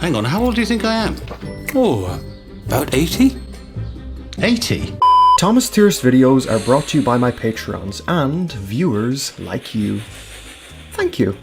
Hang on, how old do you think I am? Oh, about 80? 80? Thomas Thier's videos are brought to you by my Patreons and viewers like you. Thank you.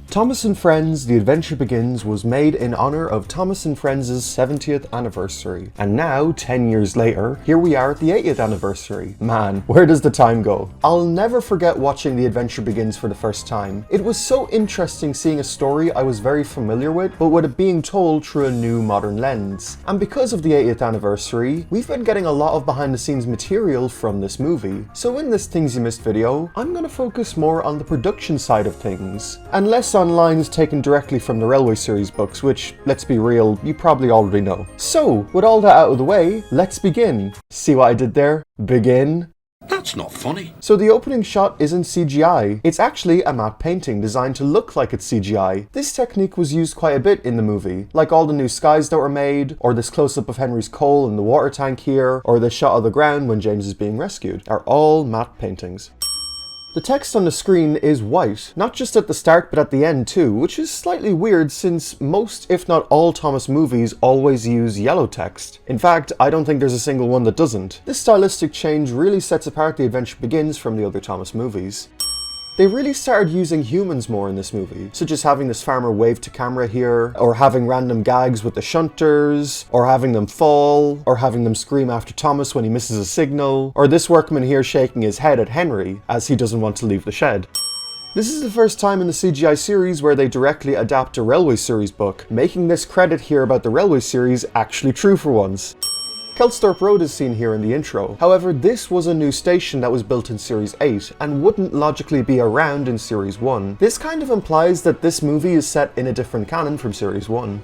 Thomas and Friends, The Adventure Begins was made in honour of Thomas and Friends' 70th anniversary. And now, 10 years later, here we are at the 80th anniversary. Man, where does the time go? I'll never forget watching The Adventure Begins for the first time. It was so interesting seeing a story I was very familiar with, but with it being told through a new modern lens. And because of the 80th anniversary, we've been getting a lot of behind the scenes material from this movie. So in this Things You Missed video, I'm going to focus more on the production side of things, and less on lines taken directly from the Railway series books, which, let's be real, you probably already know. So, with all that out of the way, let's begin. See what I did there? Begin. That's not funny. So the opening shot isn't CGI, it's actually a matte painting designed to look like it's CGI. This technique was used quite a bit in the movie, like all the new skies that were made, or this close-up of Henry's coal in the water tank here, or the shot of the ground when James is being rescued, are all matte paintings. The text on the screen is white, not just at the start but at the end too, which is slightly weird since most, if not all, Thomas movies always use yellow text. In fact, I don't think there's a single one that doesn't. This stylistic change really sets apart The Adventure Begins from the other Thomas movies. They really started using humans more in this movie, such as having this farmer wave to camera here, or having random gags with the shunters, or having them fall, or having them scream after Thomas when he misses a signal, or this workman here shaking his head at Henry as he doesn't want to leave the shed. This is the first time in the CGI series where they directly adapt a Railway series book, making this credit here about the Railway series actually true for once. Kelsthorpe Road is seen here in the intro. However, this was a new station that was built in Series 8 and wouldn't logically be around in Series 1. This kind of implies that this movie is set in a different canon from Series 1.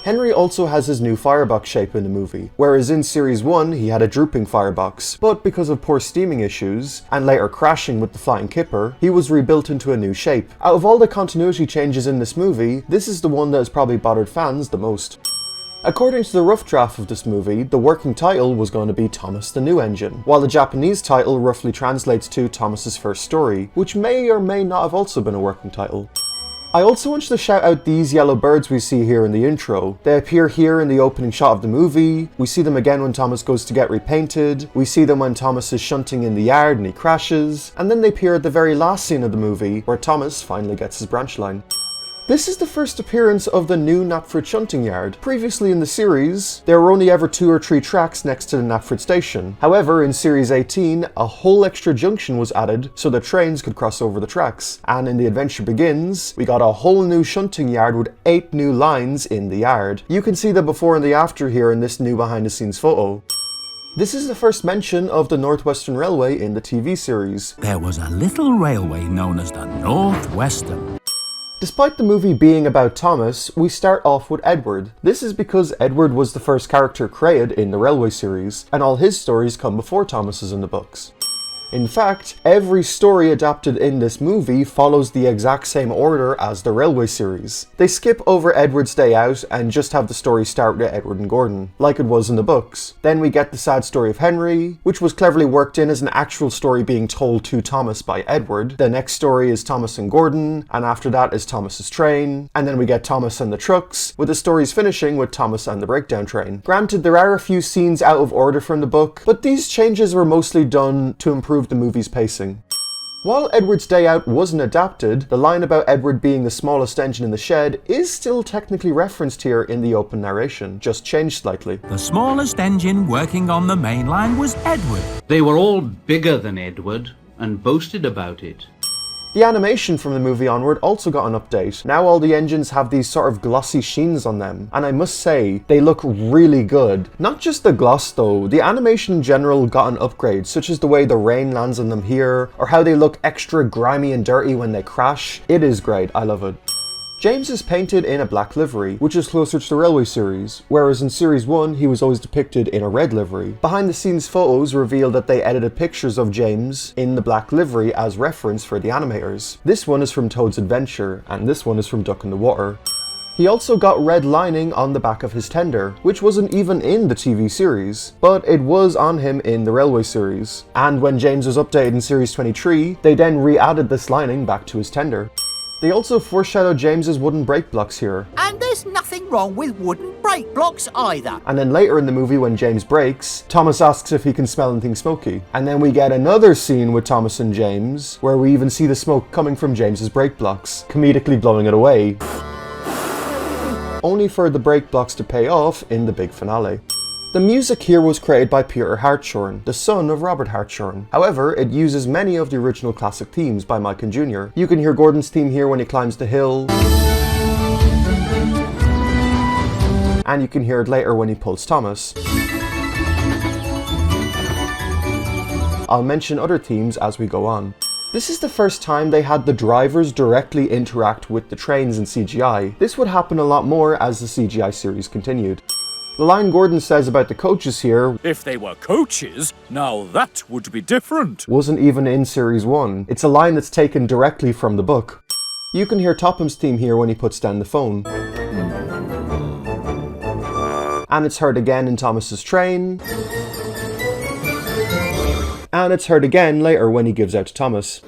Henry also has his new firebox shape in the movie, whereas in Series 1 he had a drooping firebox, but because of poor steaming issues, and later crashing with the flying kipper, he was rebuilt into a new shape. Out of all the continuity changes in this movie, this is the one that has probably bothered fans the most. According to the rough draft of this movie, the working title was going to be Thomas the New Engine, while the Japanese title roughly translates to Thomas's First Story, which may or may not have also been a working title. I also want you to shout out these yellow birds we see here in the intro. They appear here in the opening shot of the movie, we see them again when Thomas goes to get repainted, we see them when Thomas is shunting in the yard and he crashes, and then they appear at the very last scene of the movie, where Thomas finally gets his branch line. This is the first appearance of the new Knapford shunting yard. Previously in the series, there were only ever 2 or 3 tracks next to the Knapford station. However, in Series 18, a whole extra junction was added so that trains could cross over the tracks. And in The Adventure Begins, we got a whole new shunting yard with 8 new lines in the yard. You can see the before and the after here in this new behind the scenes photo. This is the first mention of the North Western Railway in the TV series. There was a little railway known as the North Western. Despite the movie being about Thomas, we start off with Edward. This is because Edward was the first character created in the Railway series, and all his stories come before Thomas's in the books. In fact, every story adapted in this movie follows the exact same order as the Railway series. They skip over Edward's day out and just have the story start with Edward and Gordon, like it was in the books. Then we get the sad story of Henry, which was cleverly worked in as an actual story being told to Thomas by Edward. The next story is Thomas and Gordon, and after that is Thomas's train, and then we get Thomas and the trucks, with the stories finishing with Thomas and the breakdown train. Granted, there are a few scenes out of order from the book, but these changes were mostly done to improve the movie's pacing. While Edward's Day Out wasn't adapted, the line about Edward being the smallest engine in the shed is still technically referenced here in the open narration, just changed slightly. The smallest engine working on the main line was Edward. They were all bigger than Edward and boasted about it. The animation from the movie onward also got an update. Now all the engines have these sort of glossy sheens on them, and I must say, they look really good. Not just the gloss though, the animation in general got an upgrade, such as the way the rain lands on them here, or how they look extra grimy and dirty when they crash. It is great, I love it. James is painted in a black livery, which is closer to the Railway series, whereas in Series 1 he was always depicted in a red livery. Behind the scenes photos reveal that they edited pictures of James in the black livery as reference for the animators. This one is from Toad's Adventure, and this one is from Duck in the Water. He also got red lining on the back of his tender, which wasn't even in the TV series, but it was on him in the Railway series. And when James was updated in Series 23, they then re-added this lining back to his tender. They also foreshadow James's wooden brake blocks here. And there's nothing wrong with wooden brake blocks either. And then later in the movie when James brakes, Thomas asks if he can smell anything smoky. And then we get another scene with Thomas and James, where we even see the smoke coming from James's brake blocks, comedically blowing it away. Only for the brake blocks to pay off in the big finale. The music here was created by Peter Hartshorn, the son of Robert Hartshorn. However, it uses many of the original classic themes by Mike and Jr. You can hear Gordon's theme here when he climbs the hill. And you can hear it later when he pulls Thomas. I'll mention other themes as we go on. This is the first time they had the drivers directly interact with the trains in CGI. This would happen a lot more as the CGI series continued. The line Gordon says about the coaches here, "If they were coaches, now that would be different," wasn't even in Series 1. It's a line that's taken directly from the book. You can hear Topham's theme here when he puts down the phone. And it's heard again in Thomas's train. And it's heard again later when he gives out to Thomas.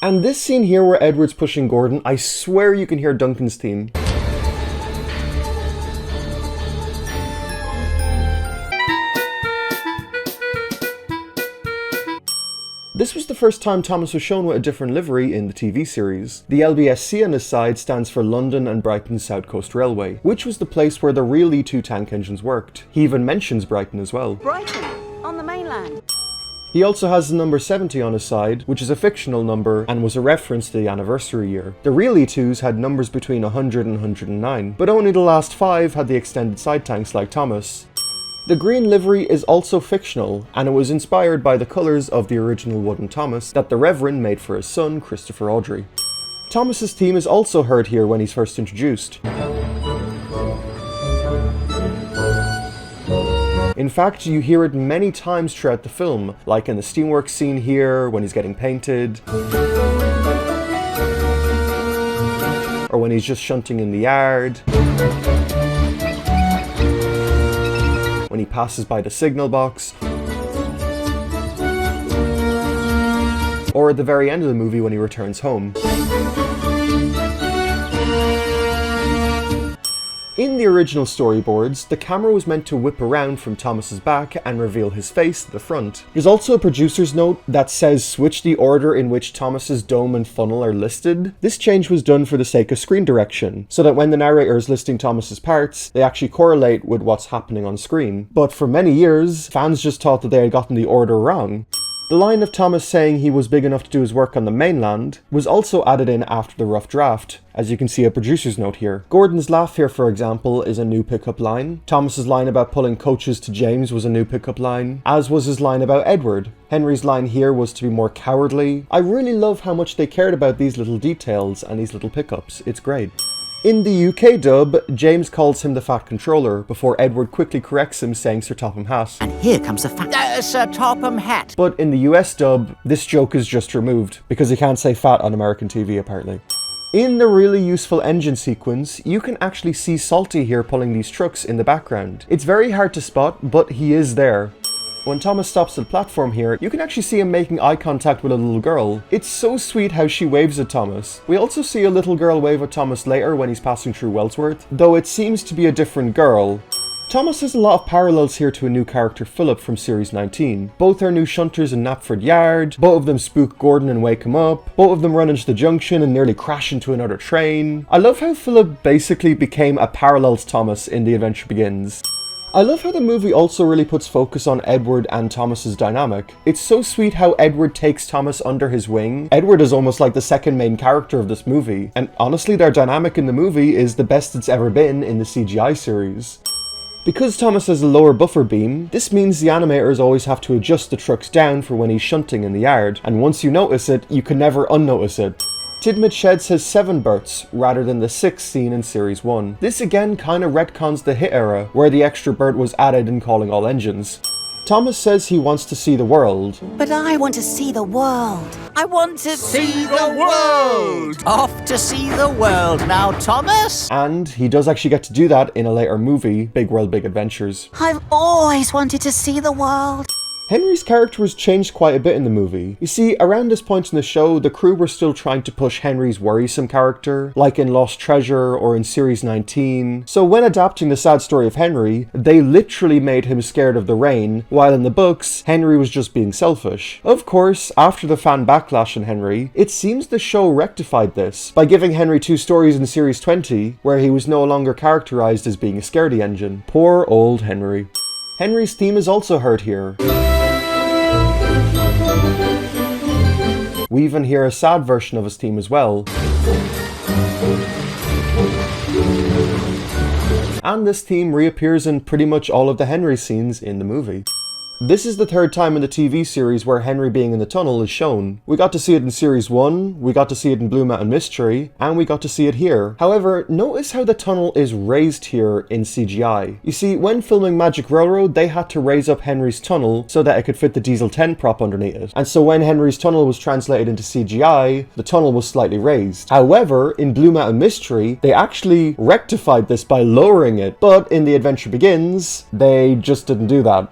And this scene here where Edward's pushing Gordon, I swear you can hear Duncan's theme. This was the first time Thomas was shown with a different livery in the TV series. The LBSC on his side stands for London and Brighton South Coast Railway, which was the place where the real E2 tank engines worked. He even mentions Brighton as well. Brighton, on the mainland. He also has the number 70 on his side, which is a fictional number and was a reference to the anniversary year. The real E2s had numbers between 100 and 109, but only the last 5 had the extended side tanks like Thomas. The green livery is also fictional, and it was inspired by the colours of the original wooden Thomas that the Reverend made for his son, Christopher Audrey. Thomas's theme is also heard here when he's first introduced. In fact, you hear it many times throughout the film, like in the steamworks scene here, when he's getting painted, or when he's just shunting in the yard, when he passes by the signal box, or at the very end of the movie when he returns home. In the original storyboards, the camera was meant to whip around from Thomas's back and reveal his face at the front. There's also a producer's note that says switch the order in which Thomas's dome and funnel are listed. This change was done for the sake of screen direction, so that when the narrator is listing Thomas's parts, they actually correlate with what's happening on screen. But for many years, fans just thought that they had gotten the order wrong. The line of Thomas saying he was big enough to do his work on the mainland was also added in after the rough draft, as you can see a producer's note here. Gordon's laugh here, for example, is a new pickup line. Thomas's line about pulling coaches to James was a new pickup line, as was his line about Edward. Henry's line here was to be more cowardly. I really love how much they cared about these little details and these little pickups. It's great. In the UK dub, James calls him the Fat Controller, before Edward quickly corrects him saying Sir Topham Hatt. And here comes the Sir Topham Hatt. But in the US dub, this joke is just removed, because he can't say fat on American TV apparently. In the really useful engine sequence, you can actually see Salty here pulling these trucks in the background. It's very hard to spot, but he is there. When Thomas stops at the platform here, you can actually see him making eye contact with a little girl. It's so sweet how she waves at Thomas. We also see a little girl wave at Thomas later when he's passing through Wellsworth, though it seems to be a different girl. Thomas has a lot of parallels here to a new character, Philip, from Series 19. Both are new shunters in Knapford Yard, both of them spook Gordon and wake him up, both of them run into the junction and nearly crash into another train. I love how Philip basically became a parallel to Thomas in The Adventure Begins. I love how the movie also really puts focus on Edward and Thomas's dynamic. It's so sweet how Edward takes Thomas under his wing. Edward is almost like the second main character of this movie, and honestly their dynamic in the movie is the best it's ever been in the CGI series. Because Thomas has a lower buffer beam, this means the animators always have to adjust the trucks down for when he's shunting in the yard, and once you notice it, you can never unnotice it. Tidmouth Sheds has 7 berths, rather than the 6 seen in Series 1. This again kinda retcons the hit era, where the extra berth was added in Calling All Engines. Thomas says he wants to see the world. But I want to see the world. I want to see the world! Off to see the world now, Thomas! And he does actually get to do that in a later movie, Big World, Big Adventures. I've always wanted to see the world. Henry's character was changed quite a bit in the movie. You see, around this point in the show, the crew were still trying to push Henry's worrisome character, like in Lost Treasure or in Series 19. So when adapting the sad story of Henry, they literally made him scared of the rain, while in the books, Henry was just being selfish. Of course, after the fan backlash on Henry, it seems the show rectified this by giving Henry 2 stories in Series 20, where he was no longer characterized as being a scaredy engine. Poor old Henry. Henry's theme is also heard here. We even hear a sad version of his theme as well. And this theme reappears in pretty much all of the Henry scenes in the movie. This is the third time in the TV series where Henry being in the tunnel is shown. We got to see it in Series 1, we got to see it in Blue Mountain Mystery, and we got to see it here. However, notice how the tunnel is raised here in CGI. You see, when filming Magic Railroad, they had to raise up Henry's tunnel so that it could fit the Diesel 10 prop underneath it. And so when Henry's tunnel was translated into CGI, the tunnel was slightly raised. However, in Blue Mountain Mystery, they actually rectified this by lowering it, but in The Adventure Begins, they just didn't do that.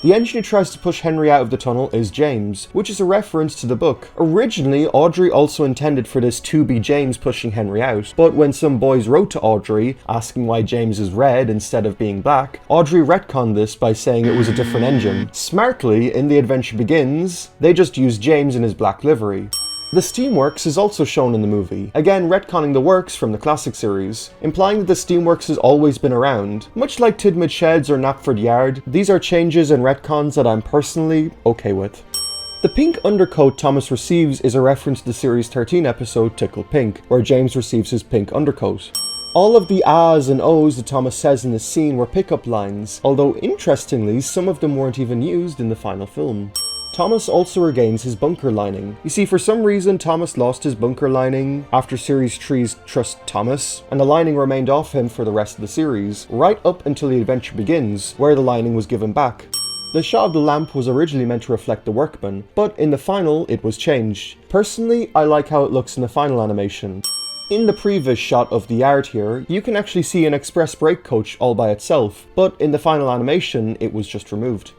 The engine who tries to push Henry out of the tunnel is James, which is a reference to the book. Originally, Audrey also intended for this to be James pushing Henry out, but when some boys wrote to Audrey, asking why James is red instead of being black, Audrey retconned this by saying it was a different engine. Smartly, in The Adventure Begins, they just used James in his black livery. The Steamworks is also shown in the movie, again retconning the works from the classic series, implying that the Steamworks has always been around. Much like Tidmouth Sheds or Knapford Yard, these are changes and retcons that I'm personally okay with. The pink undercoat Thomas receives is a reference to the Series 13 episode Tickle Pink, where James receives his pink undercoat. All of the ahs and ohs that Thomas says in this scene were pickup lines, although interestingly some of them weren't even used in the final film. Thomas also regains his bunker lining. You see, for some reason Thomas lost his bunker lining after Series 3's Trust Thomas, and the lining remained off him for the rest of the series, right up until The Adventure Begins, where the lining was given back. The shot of the lamp was originally meant to reflect the workman, but in the final it was changed. Personally, I like how it looks in the final animation. In the previs shot of the yard here, you can actually see an express brake coach all by itself, but in the final animation it was just removed.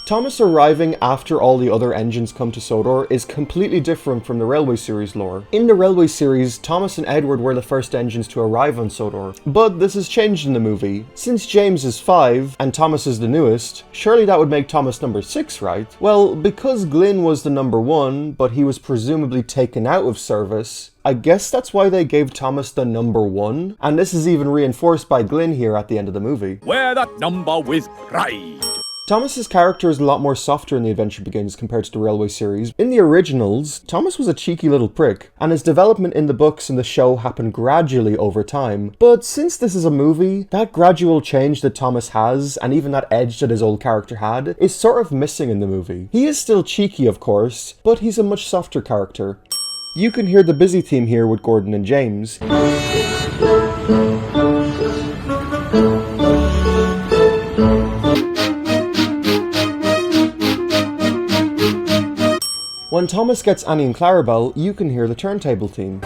Thomas arriving after all the other engines come to Sodor is completely different from the Railway series lore. In the Railway series, Thomas and Edward were the first engines to arrive on Sodor, but this has changed in the movie. Since James is 5 and Thomas is the newest, surely that would make Thomas number 6, right? Well, because Glyn was the number 1, but he was presumably taken out of service, I guess that's why they gave Thomas the number 1, and this is even reinforced by Glyn here at the end of the movie. Wear that number with pride. Thomas's character is a lot more softer in The Adventure Begins compared to the Railway series. In the originals, Thomas was a cheeky little prick, and his development in the books and the show happened gradually over time. But since this is a movie, that gradual change that Thomas has, and even that edge that his old character had, is sort of missing in the movie. He is still cheeky, of course, but he's a much softer character. You can hear the busy theme here with Gordon and James. When Thomas gets Annie and Clarabelle, you can hear the turntable theme.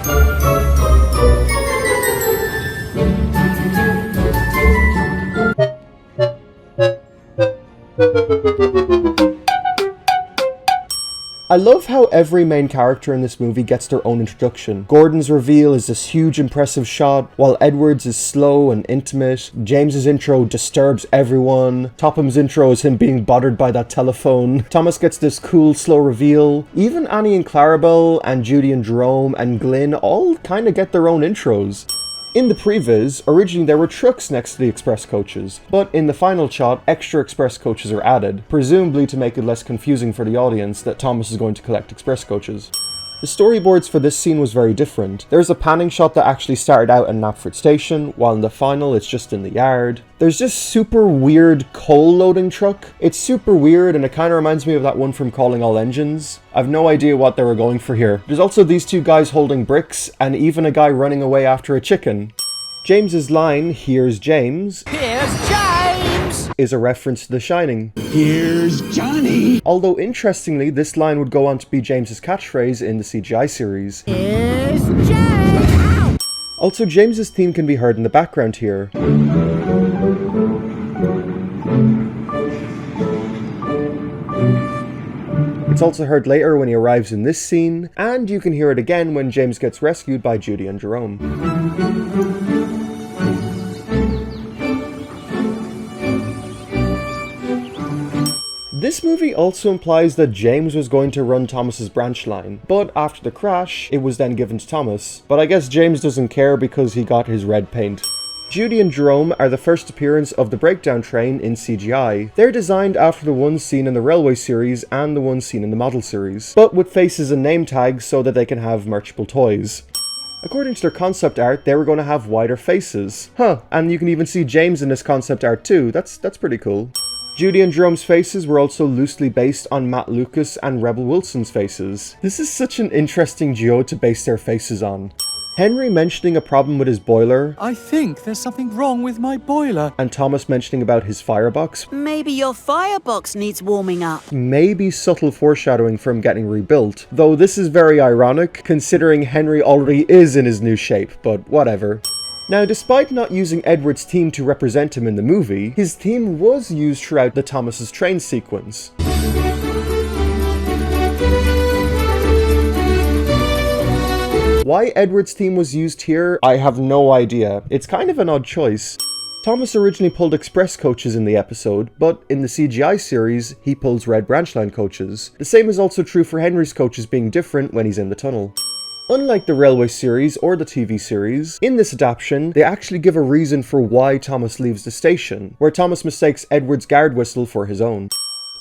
I love how every main character in this movie gets their own introduction. Gordon's reveal is this huge impressive shot, while Edward's is slow and intimate. James's intro disturbs everyone. Topham's intro is him being bothered by that telephone. Thomas gets this cool slow reveal. Even Annie and Clarabelle and Judy and Jerome and Glyn all kind of get their own intros. In the previs, originally there were trucks next to the express coaches, but in the final shot, extra express coaches are added, presumably to make it less confusing for the audience that Thomas is going to collect express coaches. The storyboards for this scene was very different. There's a panning shot that actually started out in Knapford Station, while in the final it's just in the yard. There's this super weird coal loading truck. It's super weird and it kind of reminds me of that one from Calling All Engines. I've no idea what they were going for here. There's also these two guys holding bricks and even a guy running away after a chicken. James's line, "Here's James," Here's James! is a reference to The Shining. Here's Johnny! Although interestingly, this line would go on to be James's catchphrase in the CGI series. Here's James! Ow! Also, James's theme can be heard in the background here. It's also heard later when he arrives in this scene, and you can hear it again when James gets rescued by Judy and Jerome. This movie also implies that James was going to run Thomas's branch line, but after the crash, it was then given to Thomas. But I guess James doesn't care because he got his red paint. Judy and Jerome are the first appearance of the breakdown train in CGI. They're designed after the ones seen in the Railway series and the ones seen in the Model series, but with faces and name tags so that they can have merchable toys. According to their concept art, they were going to have wider faces. And you can even see James in this concept art too. That's pretty cool. Judy and Jerome's faces were also loosely based on Matt Lucas and Rebel Wilson's faces. This is such an interesting duo to base their faces on. Henry mentioning a problem with his boiler. I think there's something wrong with my boiler. And Thomas mentioning about his firebox. Maybe your firebox needs warming up. Maybe subtle foreshadowing from getting rebuilt. Though this is very ironic, considering Henry already is in his new shape, but whatever. Now, despite not using Edward's theme to represent him in the movie, his theme was used throughout the Thomas's train sequence. Why Edward's theme was used here, I have no idea. It's kind of an odd choice. Thomas originally pulled express coaches in the episode, but in the CGI series, he pulls red branch line coaches. The same is also true for Henry's coaches being different when he's in the tunnel. Unlike the Railway series or the TV series, in this adaptation, they actually give a reason for why Thomas leaves the station, where Thomas mistakes Edward's guard whistle for his own.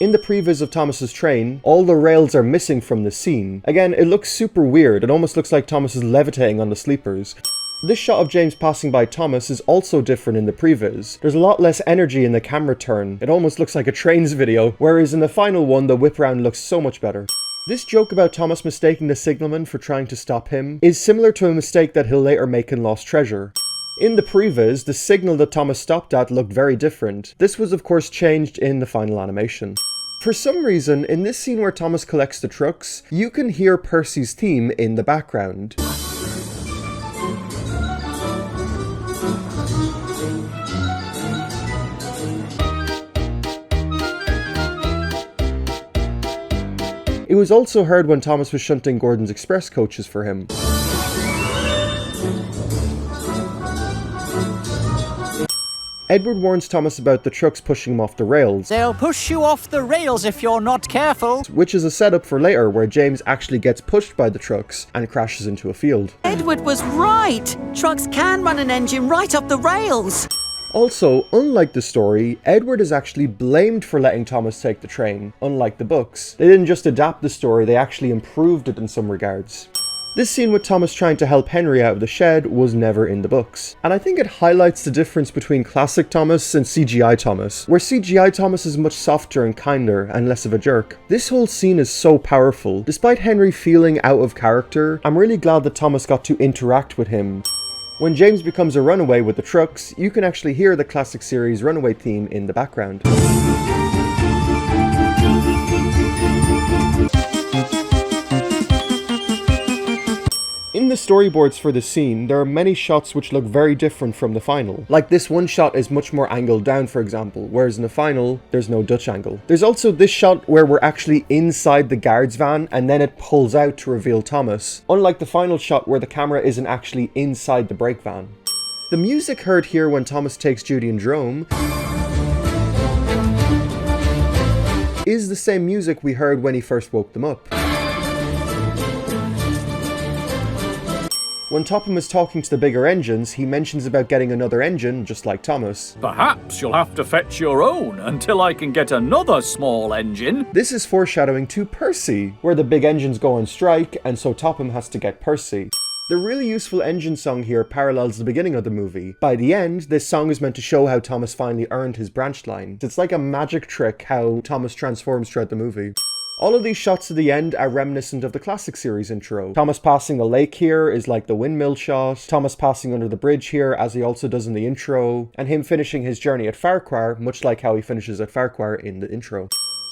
In the previs of Thomas's train, all the rails are missing from the scene. Again, it looks super weird, it almost looks like Thomas is levitating on the sleepers. This shot of James passing by Thomas is also different in the previs. There's a lot less energy in the camera turn, it almost looks like a trains video, whereas in the final one the whip round looks so much better. This joke about Thomas mistaking the signalman for trying to stop him is similar to a mistake that he'll later make in Lost Treasure. In the previs, the signal that Thomas stopped at looked very different. This was of course changed in the final animation. For some reason, in this scene where Thomas collects the trucks, you can hear Percy's theme in the background. It was also heard when Thomas was shunting Gordon's express coaches for him. Edward warns Thomas about the trucks pushing him off the rails. They'll push you off the rails if you're not careful. Which is a setup for later where James actually gets pushed by the trucks and crashes into a field. Edward was right. Trucks can run an engine right up the rails. Also, unlike the story, Edward is actually blamed for letting Thomas take the train, unlike the books. They didn't just adapt the story, they actually improved it in some regards. This scene with Thomas trying to help Henry out of the shed was never in the books. And I think it highlights the difference between classic Thomas and CGI Thomas, where CGI Thomas is much softer and kinder and less of a jerk. This whole scene is so powerful. Despite Henry feeling out of character, I'm really glad that Thomas got to interact with him. When James becomes a runaway with the trucks, you can actually hear the classic series runaway theme in the background. In the storyboards for the scene, there are many shots which look very different from the final. Like this one shot is much more angled down, for example, whereas in the final, there's no Dutch angle. There's also this shot where we're actually inside the guard's van and then it pulls out to reveal Thomas, unlike the final shot where the camera isn't actually inside the brake van. The music heard here when Thomas takes Judy and Jerome is the same music we heard when he first woke them up. When Topham is talking to the bigger engines, he mentions about getting another engine, just like Thomas. Perhaps you'll have to fetch your own until I can get another small engine. This is foreshadowing to Percy, where the big engines go on strike, and so Topham has to get Percy. The really useful engine song here parallels the beginning of the movie. By the end, this song is meant to show how Thomas finally earned his branch line. It's like a magic trick how Thomas transforms throughout the movie. All of these shots at the end are reminiscent of the classic series intro. Thomas passing the lake here is like the windmill shot, Thomas passing under the bridge here as he also does in the intro, and him finishing his journey at Farquhar, much like how he finishes at Farquhar in the intro.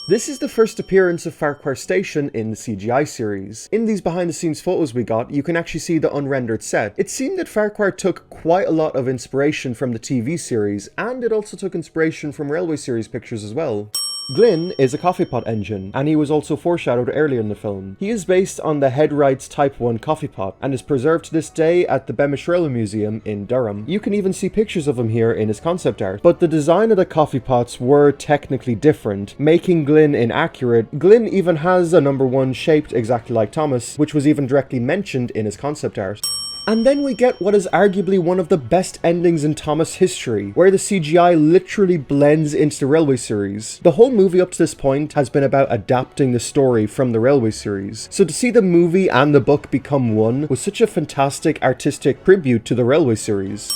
This is the first appearance of Farquhar Station in the CGI series. In these behind the scenes photos we got, you can actually see the unrendered set. It seemed that Farquhar took quite a lot of inspiration from the TV series, and it also took inspiration from Railway series pictures as well. Glyn is a coffee pot engine, and he was also foreshadowed earlier in the film. He is based on the Headwright's Type 1 coffee pot, and is preserved to this day at the Beamish Railway Museum in Durham. You can even see pictures of him here in his concept art. But the design of the coffee pots were technically different, making Glyn inaccurate. Glyn even has a number 1 shaped exactly like Thomas, which was even directly mentioned in his concept art. And then we get what is arguably one of the best endings in Thomas history, where the CGI literally blends into the Railway series. The whole movie up to this point has been about adapting the story from the Railway series. So to see the movie and the book become one was such a fantastic artistic tribute to the Railway series.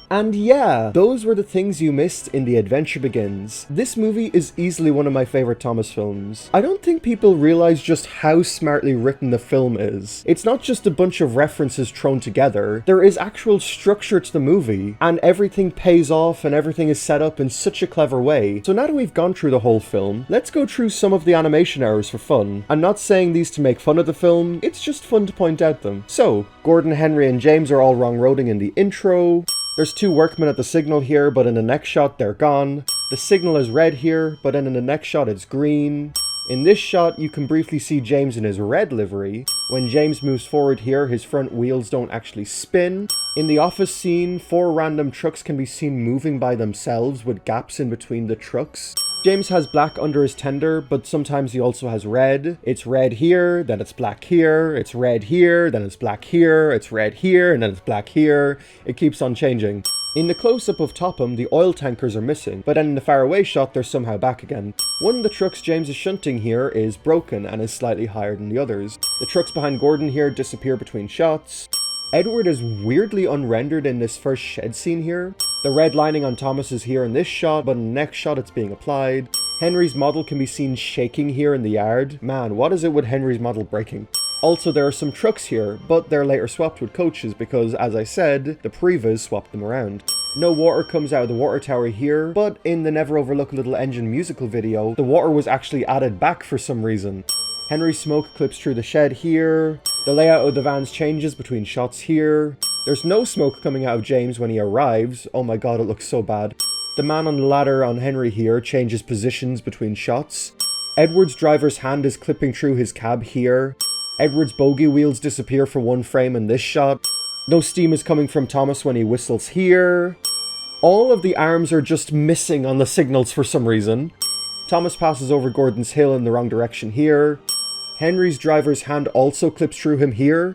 And yeah, those were the things you missed in The Adventure Begins. This movie is easily one of my favorite Thomas films. I don't think people realize just how smartly written the film is. It's not just a bunch of references thrown together, there is actual structure to the movie, and everything pays off and everything is set up in such a clever way. So now that we've gone through the whole film, let's go through some of the animation errors for fun. I'm not saying these to make fun of the film, it's just fun to point out them. So, Gordon, Henry and James are all wrong roading in the intro. There's 2 workmen at the signal here, but in the next shot they're gone. The signal is red here, but then in the next shot it's green. In this shot, you can briefly see James in his red livery. When James moves forward here, his front wheels don't actually spin. In the office scene, 4 random trucks can be seen moving by themselves with gaps in between the trucks. James has black under his tender, but sometimes he also has red. It's red here, then it's black here, it's red here, then it's black here, it's red here, and then it's black here. It keeps on changing. In the close-up of Topham, the oil tankers are missing, but then in the faraway shot, they're somehow back again. One of the trucks James is shunting here is broken and is slightly higher than the others. The trucks behind Gordon here disappear between shots. Edward is weirdly unrendered in this first shed scene here. The red lining on Thomas is here in this shot, but in the next shot it's being applied. Henry's model can be seen shaking here in the yard. Man, what is it with Henry's model breaking? Also, there are some trucks here, but they're later swapped with coaches because, as I said, the Prevas swapped them around. No water comes out of the water tower here, but in the Never Overlook a Little Engine musical video, the water was actually added back for some reason. Henry's smoke clips through the shed here. The layout of the vans changes between shots here. There's no smoke coming out of James when he arrives. Oh my god, it looks so bad. The man on the ladder on Henry here changes positions between shots. Edward's driver's hand is clipping through his cab here. Edward's bogey wheels disappear for 1 frame in this shot. No steam is coming from Thomas when he whistles here. All of the arms are just missing on the signals for some reason. Thomas passes over Gordon's hill in the wrong direction here. Henry's driver's hand also clips through him here.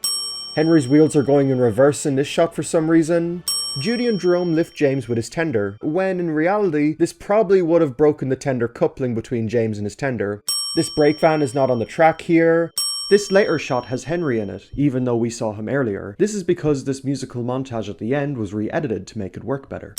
Henry's wheels are going in reverse in this shot for some reason. Judy and Jerome lift James with his tender, when in reality, this probably would have broken the tender coupling between James and his tender. This brake van is not on the track here. This later shot has Henry in it, even though we saw him earlier. This is because this musical montage at the end was re-edited to make it work better.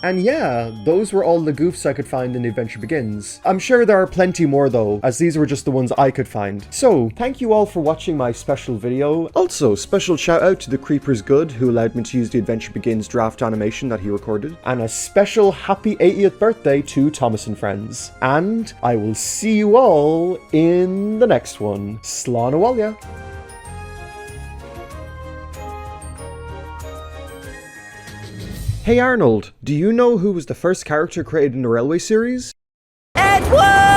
And yeah, those were all the goofs I could find in The Adventure Begins. I'm sure there are plenty more though, as these were just the ones I could find. So, thank you all for watching my special video. Also, special shout out to the Creepers Good, who allowed me to use The Adventure Begins draft animation that he recorded. And a special happy 80th birthday to Thomas and Friends. And I will see you all in the next one. Slán Abhaile. Hey Arnold, do you know who was the first character created in the Railway series? Edward!